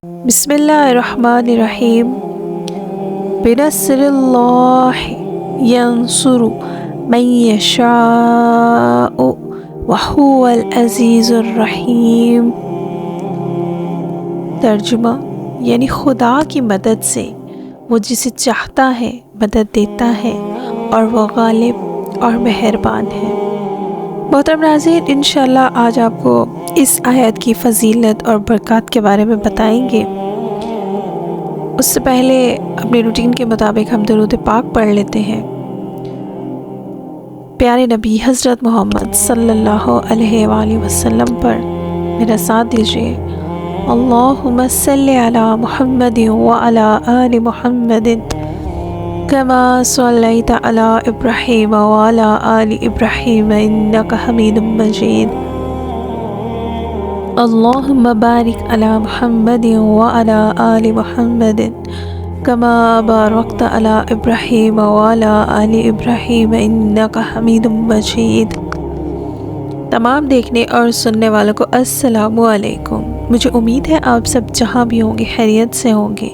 بسم اللہ الرحمن الرحیم بنصر اللہ ینصر من یشاء وہو العزیز الرحیم۔ ترجمہ یعنی خدا کی مدد سے وہ جسے چاہتا ہے مدد دیتا ہے اور وہ غالب اور مہربان ہے۔ محترم ناظرین، انشاءاللہ آج آپ کو اس آیت کی فضیلت اور برکات کے بارے میں بتائیں گے۔ اس سے پہلے اپنی روٹین کے مطابق ہم درود پاک پڑھ لیتے ہیں۔ پیارے نبی حضرت محمد صلی اللہ علیہ وآلہ وسلم پر میرا ساتھ دیجیے۔ اللہم صلی علی محمد وعلی آل محمد کما صلیت علی ابراہیم وعلی آل ابراہیم انک حمید مجید۔ اللہم بارک علی محمد وعلی آل محمد کما بارکت علی ابراہیم وعلی آل ابراہیم انک حمید مجید۔ تمام دیکھنے اور سننے والوں کو السلام علیکم۔ مجھے امید ہے آپ سب جہاں بھی ہوں گے خیریت سے ہوں گے،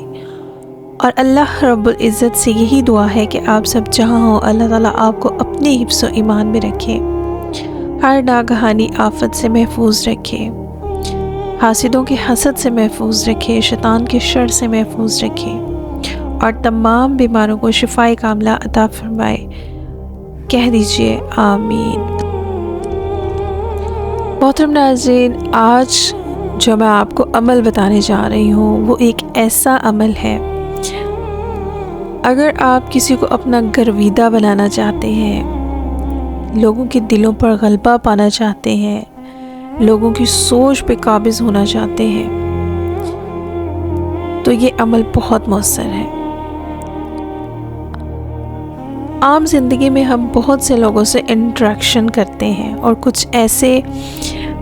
اور اللہ رب العزت سے یہی دعا ہے کہ آپ سب جہاں ہوں اللہ تعالیٰ آپ کو اپنے حفظ و ایمان میں رکھے، ہر ناگہانی آفت سے محفوظ رکھے، حاسدوں کے حسد سے محفوظ رکھے، شیطان کے شر سے محفوظ رکھے، اور تمام بیماروں کو شفائے کاملہ عطا فرمائے۔ کہہ دیجئے آمین۔ محترم ناظرین، آج جو میں آپ کو عمل بتانے جا رہی ہوں وہ ایک ایسا عمل ہے، اگر آپ کسی کو اپنا گرویدہ بنانا چاہتے ہیں، لوگوں کے دلوں پر غلبہ پانا چاہتے ہیں، لوگوں کی سوچ پہ قابض ہونا چاہتے ہیں، تو یہ عمل بہت مؤثر ہے۔ عام زندگی میں ہم بہت سے لوگوں سے انٹریکشن کرتے ہیں، اور کچھ ایسے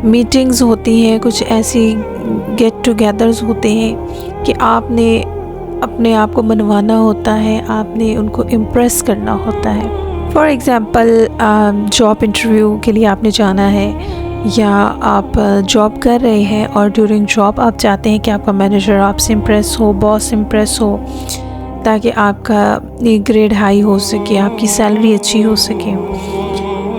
میٹنگز ہوتی ہیں، کچھ ایسی گیٹ ٹوگیدرز ہوتے ہیں کہ آپ نے اپنے آپ کو منوانا ہوتا ہے، آپ نے ان کو امپریس کرنا ہوتا ہے۔ فار ایگزامپل جاب انٹرویو کے لیے آپ نے جانا ہے، یا آپ جاب کر رہے ہیں اور ڈیورنگ جاب آپ چاہتے ہیں کہ آپ کا مینیجر آپ سے امپریس ہو، باس امپریس ہو، تاکہ آپ کا گریڈ ہائی ہو سکے، آپ کی سیلری اچھی ہو سکے۔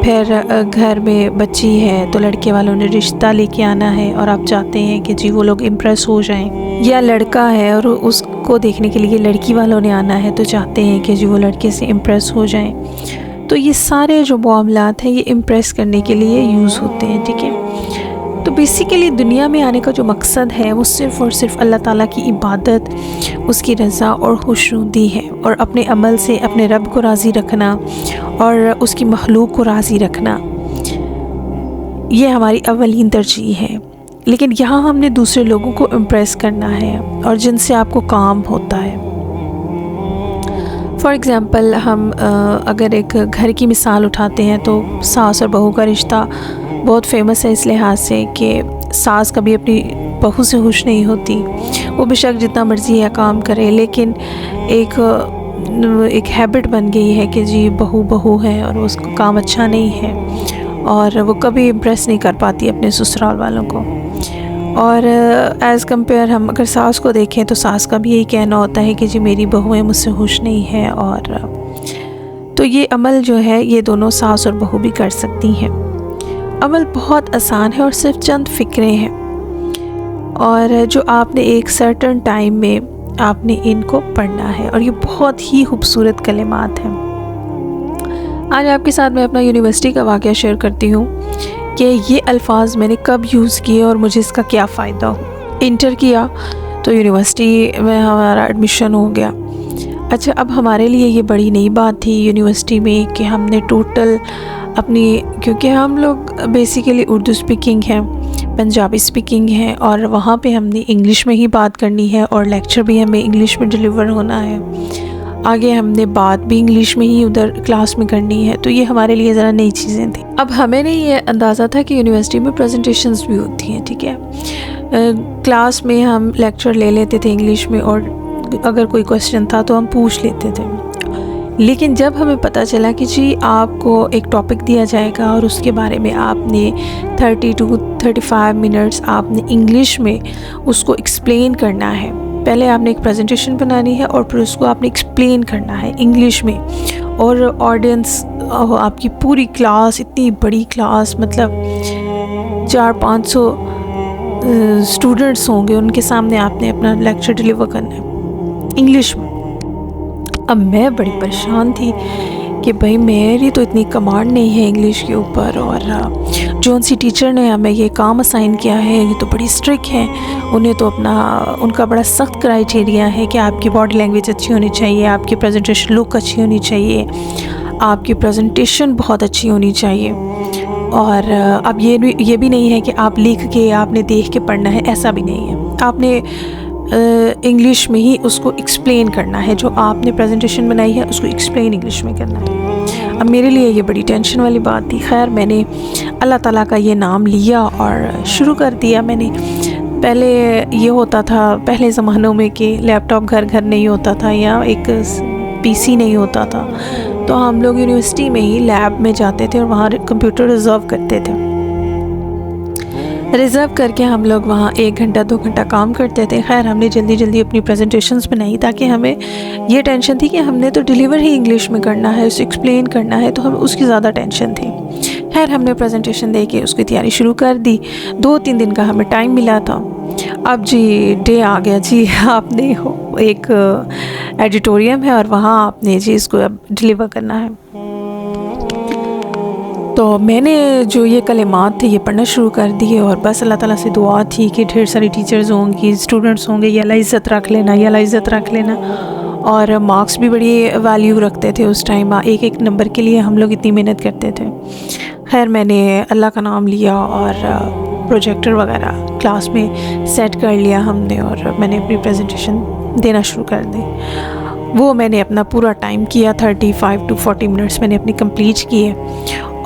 پھر گھر میں بچی ہے تو لڑکے والوں نے رشتہ لے کے آنا ہے، اور آپ چاہتے ہیں کہ جی وہ لوگ امپریس ہو جائیں، یا لڑکا ہے اور اس کو دیکھنے کے لیے لڑکی والوں نے آنا ہے تو چاہتے ہیں کہ جی وہ لڑکے سے امپریس ہو جائیں۔ تو یہ سارے جو معاملات ہیں یہ امپریس کرنے کے لیے یوز ہوتے ہیں، ٹھیک ہے۔ تو بیسیکلی دنیا میں آنے کا جو مقصد ہے وہ صرف اور صرف اللہ تعالیٰ کی عبادت، اس کی رضا اور خوشنودی ہے، اور اپنے عمل سے اپنے رب کو راضی رکھنا اور اس کی مخلوق کو راضی رکھنا، یہ ہماری اولین ترجیح ہے۔ لیکن یہاں ہم نے دوسرے لوگوں کو امپریس کرنا ہے، اور جن سے آپ کو کام ہوتا ہے۔ فار ایگزامپل ہم اگر ایک گھر کی مثال اٹھاتے ہیں تو ساس اور بہو کا رشتہ بہت فیمس ہے اس لحاظ سے کہ ساس کبھی اپنی بہو سے خوش نہیں ہوتی، وہ بے شک جتنا مرضی ہے کام کرے، لیکن ایک ہیبٹ بن گئی ہے کہ جی بہو بہو ہے اور اس کو کام اچھا نہیں ہے، اور وہ کبھی امپریس نہیں کر پاتی اپنے سسرال والوں کو۔ اور ایز کمپیئر ہم اگر ساس کو دیکھیں تو ساس کا بھی یہی کہنا ہوتا ہے کہ جی میری بہویں مجھ سے خوش نہیں ہے، اور تو یہ عمل جو ہے یہ دونوں ساس اور بہو بھی کر سکتی ہیں۔ عمل بہت آسان ہے اور صرف چند فکریں ہیں، اور جو آپ نے ایک سرٹن ٹائم میں آپ نے ان کو پڑھنا ہے، اور یہ بہت ہی خوبصورت کلمات ہیں۔ آج آپ کے ساتھ میں اپنا یونیورسٹی کا واقعہ شیئر کرتی ہوں کہ یہ الفاظ میں نے کب یوز کیے اور مجھے اس کا کیا فائدہ ہو۔ انٹر کیا تو یونیورسٹی میں ہمارا ایڈمیشن ہو گیا۔ اچھا، اب ہمارے لیے یہ بڑی نئی بات تھی یونیورسٹی میں کہ ہم نے ٹوٹل اپنی، کیونکہ ہم لوگ بیسیکلی اردو اسپیکنگ ہیں، پنجابی اسپیکنگ ہے، اور وہاں پہ ہم نے انگلش میں ہی بات کرنی ہے، اور لیکچر بھی ہمیں انگلش میں ڈیلیور ہونا ہے، آگے ہم نے بات بھی انگلش میں ہی ادھر کلاس میں کرنی ہے۔ تو یہ ہمارے لیے ذرا نئی چیزیں تھیں۔ اب ہمیں نہیں یہ اندازہ تھا کہ یونیورسٹی میں پریزنٹیشنز بھی ہوتی ہیں، ٹھیک ہے۔ کلاس میں ہم لیکچر لے لیتے تھے انگلش میں، اور اگر کوئی کویسچن تھا تو ہم پوچھ لیتے تھے، لیکن جب ہمیں پتہ چلا کہ جی آپ کو ایک ٹاپک دیا جائے گا اور اس کے بارے میں آپ نے 30 to 35 منٹس آپ نے انگلش میں اس کو ایکسپلین کرنا ہے. پہلے آپ نے ایک پریزنٹیشن بنانی ہے اور پھر اس کو آپ نے ایکسپلین کرنا ہے انگلش میں, اور آڈینس آپ کی پوری کلاس, اتنی بڑی کلاس, مطلب 400-500 اسٹوڈنٹس ہوں گے, ان کے سامنے آپ نے اپنا لیکچر ڈلیور کرنا ہے انگلش میں. اب میں بڑی پریشان تھی کہ بھائی میری تو اتنی کمانڈ نہیں ہے انگلش کے اوپر, اور جون سی ٹیچر نے ہمیں یہ کام اسائن کیا ہے یہ تو بڑی اسٹرکٹ ہے, انہیں تو ان کا بڑا سخت کرائیٹیریا ہے کہ آپ کی باڈی لینگویج اچھی ہونی چاہیے, آپ کی پریزنٹیشن لک اچھی ہونی چاہیے, آپ کی پریزنٹیشن بہت اچھی ہونی چاہیے. اور اب یہ بھی نہیں ہے کہ آپ لکھ کے آپ نے دیکھ کے پڑھنا ہے, ایسا بھی نہیں ہے. آپ نے انگلش میں ہی اس کو ایکسپلین کرنا ہے, جو آپ نے پریزنٹیشن بنائی ہے اس کو ایکسپلین انگلش میں کرنا ہے. اب میرے لیے یہ بڑی ٹینشن والی بات تھی. خیر میں نے اللہ تعالیٰ کا یہ نام لیا اور شروع کر دیا. میں نے پہلے یہ ہوتا تھا پہلے زمانوں میں کہ لیپ ٹاپ گھر گھر نہیں ہوتا تھا یا ایک پی سی نہیں ہوتا تھا, تو ہم لوگ یونیورسٹی میں ہی لیب میں جاتے تھے اور وہاں کمپیوٹر ریزرو کرتے تھے. ریزرو کر کے ہم لوگ وہاں 1 گھنٹہ 2 گھنٹہ کام کرتے تھے. خیر ہم نے جلدی جلدی اپنی پریزنٹیشنز بنائی, تاکہ ہمیں یہ ٹینشن تھی کہ ہم نے تو ڈیلیور ہی انگلش میں کرنا ہے, اسے ایکسپلین کرنا ہے, تو ہمیں اس کی زیادہ ٹینشن تھی. خیر ہم نے پریزنٹیشن دے کے اس کی تیاری شروع کر دی. 2-3 دن کا ہمیں ٹائم ملا تھا. اب جی ڈے آ گیا, جی آپ نے ایک ایڈیٹوریم ہے اور وہاں آپ نے جی اس کو اب ڈیلیور کرنا ہے. تو میں نے جو یہ کلمات تھے یہ پڑھنا شروع کر دیے, اور بس اللہ تعالیٰ سے دعا تھی کہ ڈھیر ساری ٹیچرز ہوں گی, اسٹوڈنٹس ہوں گے, یہ اللہ عزت رکھ لینا, یہ اللہ عزت رکھ لینا. اور مارکس بھی بڑی ویلیو رکھتے تھے اس ٹائم, ایک نمبر کے لیے ہم لوگ اتنی محنت کرتے تھے. خیر میں نے اللہ کا نام لیا اور پروجیکٹر وغیرہ کلاس میں سیٹ کر لیا ہم نے, اور میں نے اپنی پریزنٹیشن دینا شروع کر دی. وہ میں نے اپنا پورا ٹائم کیا, 35 to 40 منٹس میں نے اپنی کمپلیٹ کیے.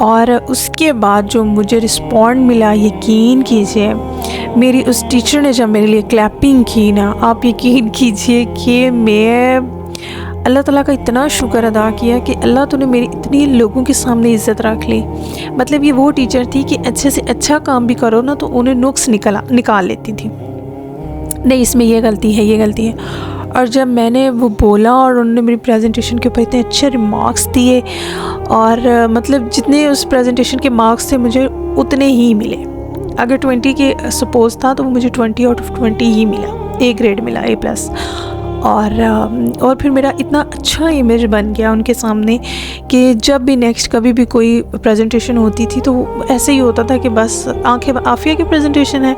اور اس کے بعد جو مجھے رسپونڈ ملا, یقین کیجئے میری اس ٹیچر نے جب میرے لیے کلیپنگ کی نا, آپ یقین کیجئے کہ میں اللہ تعالیٰ کا اتنا شکر ادا کیا کہ اللہ تو نے میری اتنی لوگوں کے سامنے عزت رکھ لی. مطلب یہ وہ ٹیچر تھی کہ اچھے سے اچھا کام بھی کرو نا تو انہیں نقص نکال لیتی تھی, نہیں اس میں یہ غلطی ہے, یہ غلطی ہے. اور جب میں نے وہ بولا اور انہوں نے میری پریزنٹیشن کے اوپر اتنے اچھے ریمارکس دیے, اور مطلب جتنے اس پریزنٹیشن کے مارکس تھے مجھے اتنے ہی ملے. اگر 20 کے سپوز تھا تو وہ مجھے 20 out of 20 ہی ملا, A گریڈ ملا, A+. اور پھر میرا اتنا اچھا امیج بن گیا ان کے سامنے کہ جب بھی نیکسٹ کبھی بھی کوئی پریزنٹیشن ہوتی تھی تو ایسے ہی ہوتا تھا کہ بس آنکھیں عافیہ کی پریزنٹیشن ہے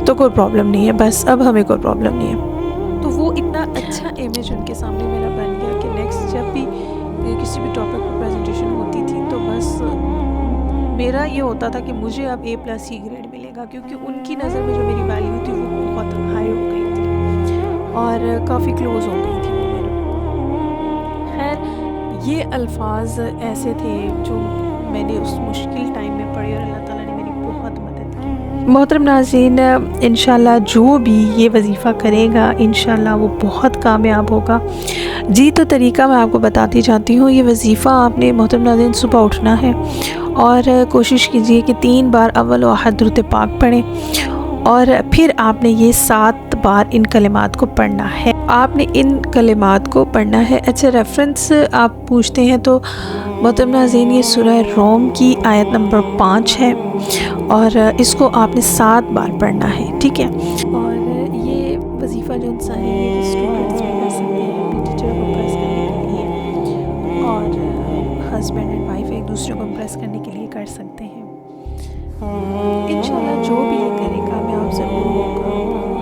تو کوئی پرابلم نہیں ہے, بس اب ہمیں کوئی پرابلم نہیں ہے. تو وہ اتنا اچھا امیج ان کے سامنے میرا بن گیا کہ نیکسٹ جب بھی کسی بھی ٹاپک پر پریزنٹیشن ہوتی تھی تو بس میرا یہ ہوتا تھا کہ مجھے اب A+ ہی گریڈ ملے گا, کیونکہ ان کی نظر میں جو میری ویلیو تھی وہ بہت ہائی ہو گئی تھی اور کافی کلوز ہو گئی تھی وہ میرے. خیر یہ الفاظ ایسے تھے جو میں نے اس مشکل ٹائم میں پڑھی, اور اللہ تعالیٰ نے میری بہت مدد کی. محترم ناظرین, انشاءاللہ جو بھی یہ وظیفہ کرے گا انشاءاللہ وہ بہت کامیاب ہوگا. جی تو طریقہ میں آپ کو بتاتی جاتی ہوں. یہ وظیفہ آپ نے محترم ناظرین صبح اٹھنا ہے اور کوشش کیجئے کہ 3 بار اول و آخر درود پاک پڑھیں, اور پھر آپ نے یہ 7 بار ان کلمات کو پڑھنا ہے. آپ نے ان کلمات کو پڑھنا ہے. اچھا ریفرنس آپ پوچھتے ہیں تو محترم ناظرین یہ سورہ روم کی آیت نمبر 5 ہے, اور اس کو آپ نے 7 بار پڑھنا ہے, ٹھیک ہے. اور یہ وظیفہ جو انسان ہے یہ اسٹوڈنٹس بھی کر سکتے ہیں اپنی ٹیچر کو امپریس کرنے کے لیے, اور ہسبینڈ اینڈ وائف ایک دوسرے کو امپریس کرنے کے لیے کر سکتے ہیں. انشاءاللہ جو بھی یہ کرے کامیاب ضرور ہوگا.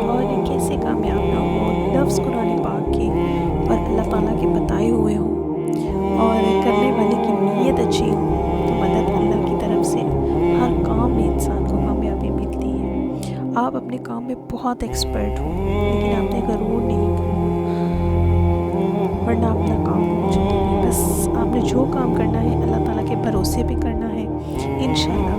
اور یہ کیسے کامیاب نہ ہو, لفظ قرآن پاک کے اور اللہ تعالیٰ کے بتائے ہوئے ہوں اور کرنے والے کی نیت اچھی ہو تو مدد اللہ کی طرف سے ہر کام میں انسان کو کامیابی ملتی ہے. آپ اپنے کام میں بہت ایکسپرٹ ہو لیکن آپ نے غرور نہیں کرنا, ورنہ اپنا کام ہو جائے. بس آپ نے جو کام کرنا ہے اللہ تعالیٰ کے بھروسے پہ کرنا ہے, انشاءاللہ